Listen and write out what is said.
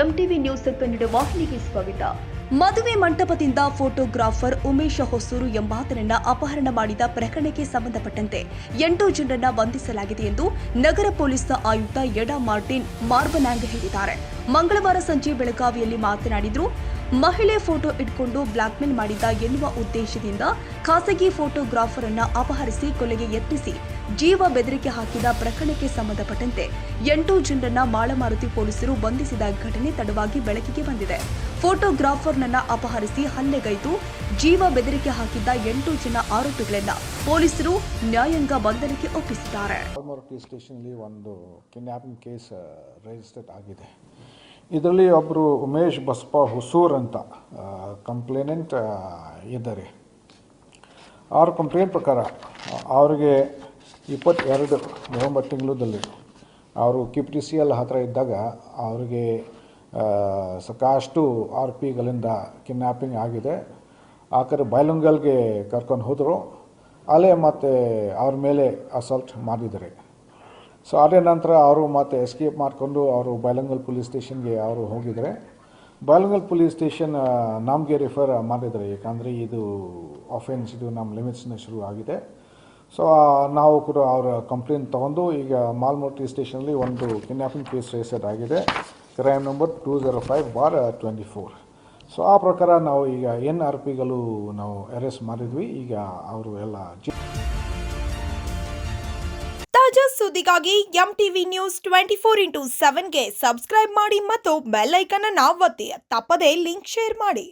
MTV news Kannada ವಾಹಿನಿಗೆ ಸ್ವಾಗತ. ಮದುವೆ ಮಂಟಪದಿಂದ ಫೋಟೋಗ್ರಾಫರ್ ಉಮೇಶ್ ಹೊಸೂರು ಎಂಬಾತನನ್ನ ಅಪಹರಣ ಮಾಡಿದ ಪ್ರಕರಣಕ್ಕೆ ಸಂಬಂಧಪಟ್ಟಂತೆ 8 ಜನರನ್ನ ಬಂಧಿಸಲಾಗಿದೆ ಎಂದು ನಗರ ಪೊಲೀಸ್ ಆಯುಕ್ತ ಯಡಾ ಮಾರ್ಟಿನ್ ಮಾರ್ಬನಾಂಗ್ ಹೇಳಿದ್ದಾರೆ. ಮಂಗಳವಾರ ಸಂಜೆ ಬೆಳಗಾವಿಯಲ್ಲಿ ಮಾತನಾಡಿದರು. ಮಹಿಳೆ ಫೋಟೋ ಇಟ್ಕೊಂಡು ಬ್ಲಾಕ್ಮೇಲ್ ಮಾಡಿದ್ದ ಎನ್ನುವ ಉದ್ದೇಶದಿಂದ ಖಾಸಗಿ ಫೋಟೋಗ್ರಾಫರ್ ಅನ್ನ ಅಪಹರಿಸಿ ಕೊಲೆಗೆ ಯತ್ನಿಸಿ ಜೀವ ಬೆದರಿಕೆ ಹಾಕಿದ ಪ್ರಕರಣಕ್ಕೆ ಸಂಬಂಧಪಟ್ಟಂತೆ 8 ಜನರನ್ನ ಮಾಳಮಾರುತಿ ಪೊಲೀಸರು ಬಂಧಿಸಿದ ಘಟನೆ ತಡವಾಗಿ ಬೆಳಕಿಗೆ ಬಂದಿದೆ. ಫೋಟೋಗ್ರಾಫರ್ನನ್ನ ಅಪಹರಿಸಿ ಹಲ್ಲೆಗೈದು ಜೀವ ಬೆದರಿಕೆ ಹಾಕಿದ್ದ 8 ಜನ ಆರೋಪಿಗಳನ್ನ ಪೊಲೀಸರು ನ್ಯಾಯಾಂಗ ಬಂಧನಕ್ಕೆ ಒಪ್ಪಿಸಿದ್ದಾರೆ. ಒಂದು ಕಿಡ್ನಾಪಿಂಗ್ ಕೇಸ್ ರಿಜಿಸ್ಟರ್ ಆಗಿದೆ. ಇದರಲ್ಲಿ ಒಬ್ಬರು ಉಮೇಶ್ ಬಸಪ್ಪ ಹೊಸೂರ್ ಅಂತ ಕಂಪ್ಲೇನೆಂಟ್ ಇದ್ದಾರೆ. ಅವ್ರ ಕಂಪ್ಲೇಂಟ್ ಪ್ರಕಾರ ಅವ್ರಿಗೆ 22 ನವೆಂಬರ್ ತಿಂಗಳಲ್ಲಿ ಅವರು KPTCL ಹತ್ತಿರ ಇದ್ದಾಗ ಅವರಿಗೆ ಸಾಕಷ್ಟು ಆರೋಪಿಗಳಿಂದ ಕಿಡ್ನಾಪಿಂಗ್ ಆಗಿದೆ. ಆ ಕಡೆ ಬೈಲಂಗಲ್ಗೆ ಕರ್ಕೊಂಡು ಹೋದರು. ಅಲ್ಲೇ ಮತ್ತು ಅವ್ರ ಮೇಲೆ ಅಸಾಲ್ಟ್ ಮಾಡಿದ್ದಾರೆ. ಸೊ ಅದೇ ನಂತರ ಅವರು ಮತ್ತೆ ಎಸ್ಕೇಪ್ ಮಾಡಿಕೊಂಡು ಅವರು ಬೈಲಂಗಲ್ ಪೊಲೀಸ್ ಸ್ಟೇಷನ್ಗೆ ಅವರು ಹೋಗಿದ್ದಾರೆ. ಬೈಲಂಗಲ್ ಪೊಲೀಸ್ ಸ್ಟೇಷನ್ ನಮಗೆ ರಿಫರ್ ಮಾಡಿದ್ದಾರೆ, ಯಾಕಂದರೆ ಇದು ಅಫೆನ್ಸ್ ಇದು ನಮ್ಮ ಲಿಮಿಟ್ಸ್ನ ಶುರು ಆಗಿದೆ. ಸೊ ನಾವು ಕೂಡ ಅವರ ಕಂಪ್ಲೇಂಟ್ ತೊಗೊಂಡು ಈಗ ಮಾಲ್ಮೂರ್ತಿ ಸ್ಟೇಷನಲ್ಲಿ ಒಂದು ಕಿಡ್ನಾಪಿಂಗ್ ಕೇಸ್ ರಿಜಿಸ್ಟರ್ ಆಗಿದೆ, ಕ್ರೈಮ್ ನಂಬರ್ 205/24. ಸೊ ಆ ಪ್ರಕಾರ ನಾವು ಈಗ ಏನು ಆರೋಪಿಗಳು ನಾವು ಅರೆಸ್ಟ್ ಮಾಡಿದ್ವಿ. ಈಗ ಅವರು ಎಲ್ಲ ತಾಜಾ ಸುದ್ದಿಗಾಗಿ ಎಂಟಿವಿ ನ್ಯೂಸ್ 24/7ಗೆ ಸಬ್ಸ್ಕ್ರೈಬ್ ಮಾಡಿ ಮತ್ತು ಬೆಲ್ ಐಕಾನ್ ಅನ್ನು ಒತ್ತಿ. ತಪ್ಪದೇ ಲಿಂಕ್ ಶೇರ್ ಮಾಡಿ.